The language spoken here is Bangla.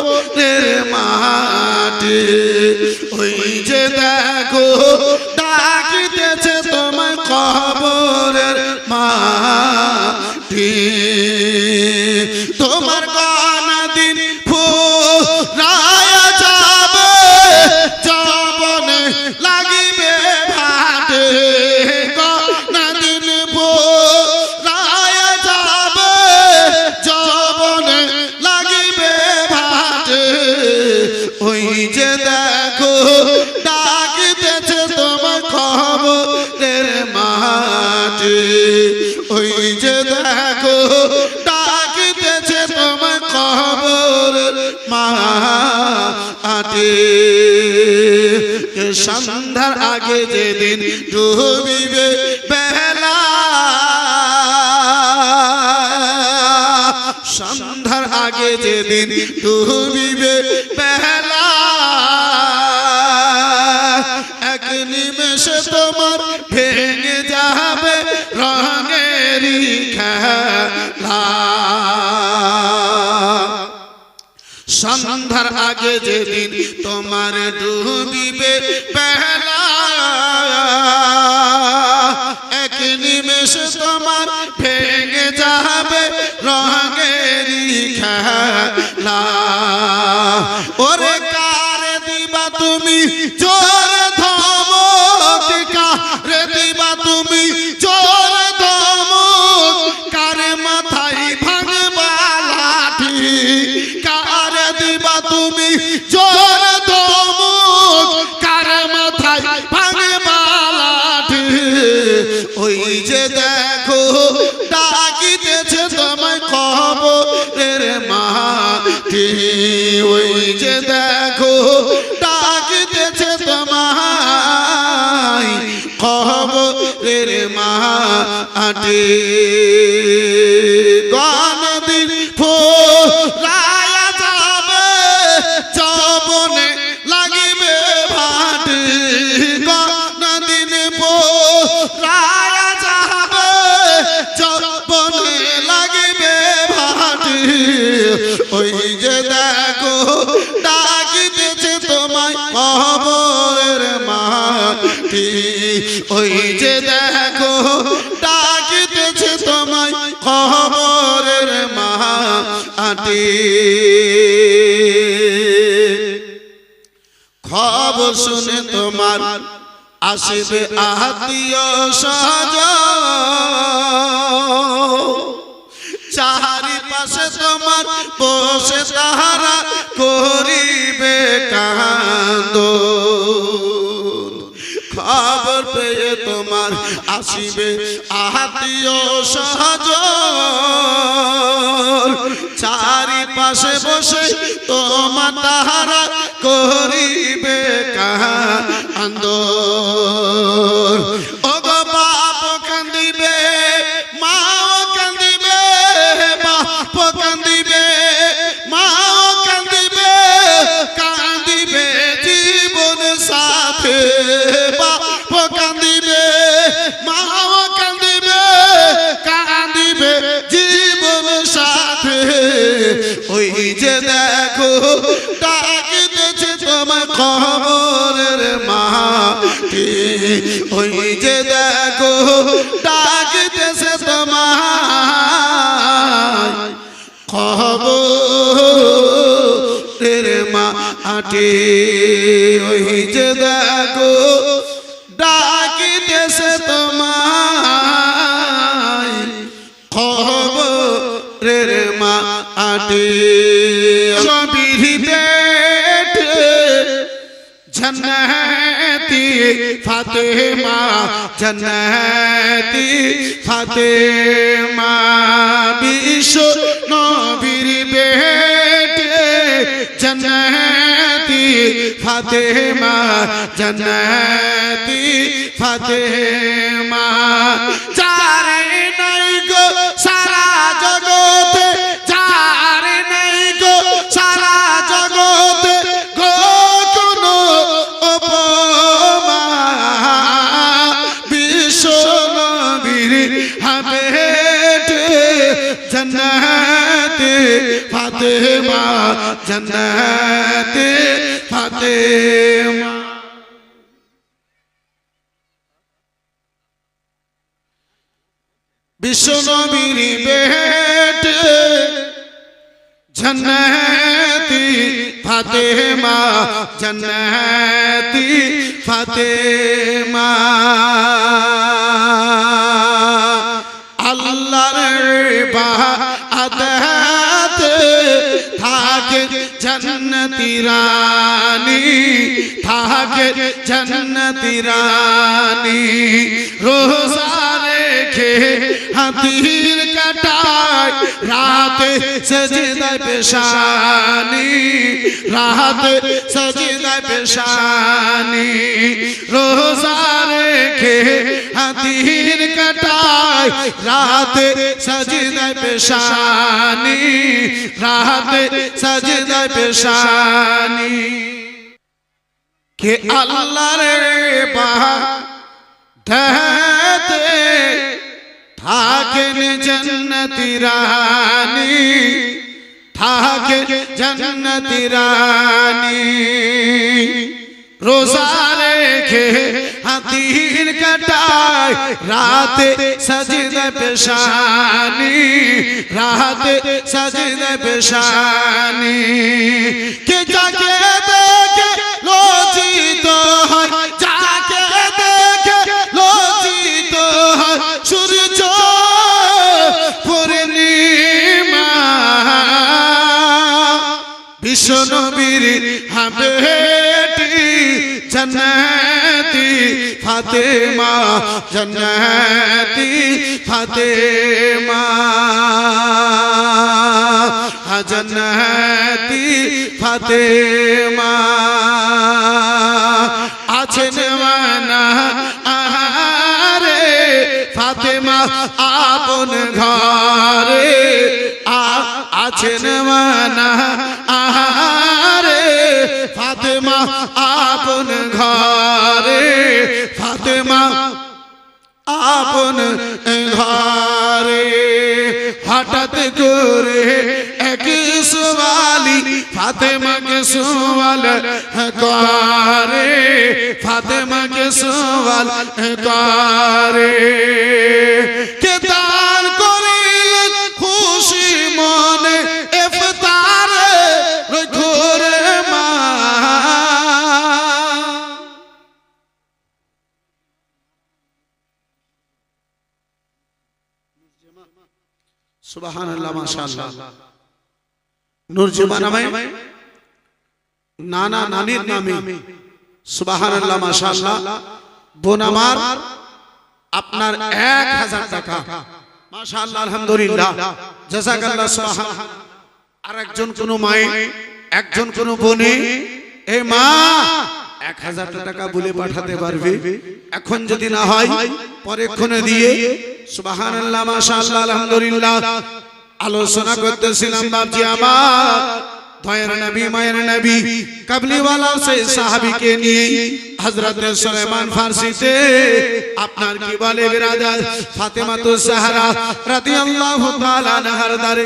কবরের মাটি ওই যে দেখো ডাকিতেছে তোমার কবরের মাটি তোমার গানা দিন ফুরায়া যাবে যৌবনে লাগিবে ভাটে গানা দিন ফুরায়া যাবে যৌবনে লাগিবে ভাটে ওই যে দেখো ডাকিতেছে তোমার কবরের মাটি ওই যে দেখো ডাকিতেছে তোমার কবরের মাটি সন্ধ্যার আগে যেদিন ডুবিবে বেলা সন্ধ্যার আগে যেদিন ডুবিবে বেলা এক নিমেষে তোমার ভেঙে যাবে রঙেরই খেলা সন্ধ্যার আগে যেদিন তোমার ডুবিবে বেলা এক নিমেষে তোমার ভেঙে যাবে রঙেরই খেলা ওরে কারে দিবা তুমি জোরে ধমক কারে দিবা তুমি জোরে ধমক কারে মাথায় ভাঙবা লাঠি কারে দিবা তুমি জোরে ধমক কারে মাথায় ভাঙবা লাঠি ওই যে দেখো ডাকিতেছে তোমায় কবরের মাটি ওই যে দেখো ডাকিতেছে তোমায় কবরের মাটি গানা দিন ফুরায়া যাবে যৌবনে লাগিবে ভাটে গানা দিন ফুরায়া যাবে যৌবনে লাগিবে ভাটে ওই যে দেখো ডাকিতেছে তোমায় কবরের মাটি ওই যে দেখো ডাকিতেছে তোমায় কবরের মাটি খবর শুনে তোমার আসবে আত্মীয় স্বজন চারিপাশে তোমার বসে তাহারা করিবে কান্দন খবর পেয়ে তোমার আসিবে আত্মীয় স্বজন চারিপাশে বসে তোমার তাহারা করিবে কান্দন ওগো বাপ কান্দিবে মাও কান্দিবে বাপ কান্দিবে মাও কান্দিবে কান্দিবে জীবন সাথে বাপ কান্দিবে মাও কান্দিবে কান্দিবে জীবন সাথে ওই যে দেখো ডাকিতেছে তোমার কবরের মাটি ওই যে দেখো ডাকিতেছে তোমার কবরের মাটি ওই যে দেখো ডাকিতেছে তোমার কবরের মাটি जन्नती फातिमा जन्नती फातिमा विश्व नबीर बेटे जन्नती फातिमा जन्नती फातिमा जारे नहीं गो सारा जगते जारे नहीं गो सारा जगते गो कोनो उपमा विश्व नबीर बेटे जन्नती ফাতেমা জান্নাতে ফাতেমা বিশ্ব নবীর বেটে জান্নাতি ফাতেমা জান্নাতি ফাতেমা আল্লাহর ইবাদত থাকে জান্নাতি রানী থাকে জান্নাতি রানী রোজা রেখে হাতির কাটায় রাতে সজদায় পেশানি রাতে সজদায় পেশানি রোজা রেখে হাতির কাটায় রাতে সজদায় পেশানি রাতে সজদায় পেশানি কে আল্লাহর ইবাদতে থাকেন জান্নাতি রানী থাকে জান্নাতি রানী রোজা রেখে হাতির কাটায় রাতে সজদায় পেশানি রাতে সজদায় পেশানি কে যাকে দেখে লজ্জিত হয় যাকে দেখে লজ্জিত হয় সূর্য পূর্ণিমা বিশ্ব নবীর হাবেটি জান্নাতি ফাতেমা জান্নাতি ফাতেমা জান্নাতি ফাতেমা আছেন মানা আহারে ফাতেমা আপন ঘরে আছেন মানা আহারে ফাতেমা আপন ঘরে ফাতেমা আপন ঘরে হঠাৎ করে এক সওয়ালি ফাতেমাকে সওয়াল করে ফাতেমাকে সওয়াল করে কে দান করিলেন খুশি মনে ইফতারে ঘরে মা সুবহানাল্লাহ মাশাআল্লাহ নূরজামান নামে নানা নানির নামে সুবহানাল্লাহ মাশাআল্লাহ বোন আমার আপনার 1000 টাকা মাশাআল্লাহ আলহামদুলিল্লাহ জাযাকাল্লাহ সুবহানাল্লাহ আর একজন কোন মাই একজন কোন বোনে এই মা 1000 টাকা বলে পাঠাতে পারবে এখন যদি না হয় পরেক্ষণে দিয়ে সুবহানাল্লাহ মাশাআল্লাহ আলহামদুলিল্লাহ আলোচনা করতেছিলাম বাপজি আমার দয়ার নবী মায়ের নবী কাবলিওয়ালা সেই সাহাবীকে নিয়ে হযরত সুলাইমান ফারসিতে আপনার কি বলে বিরাদার ফাতেমা তুজ জাহরা রাদিয়াল্লাহু তাআলা আনহার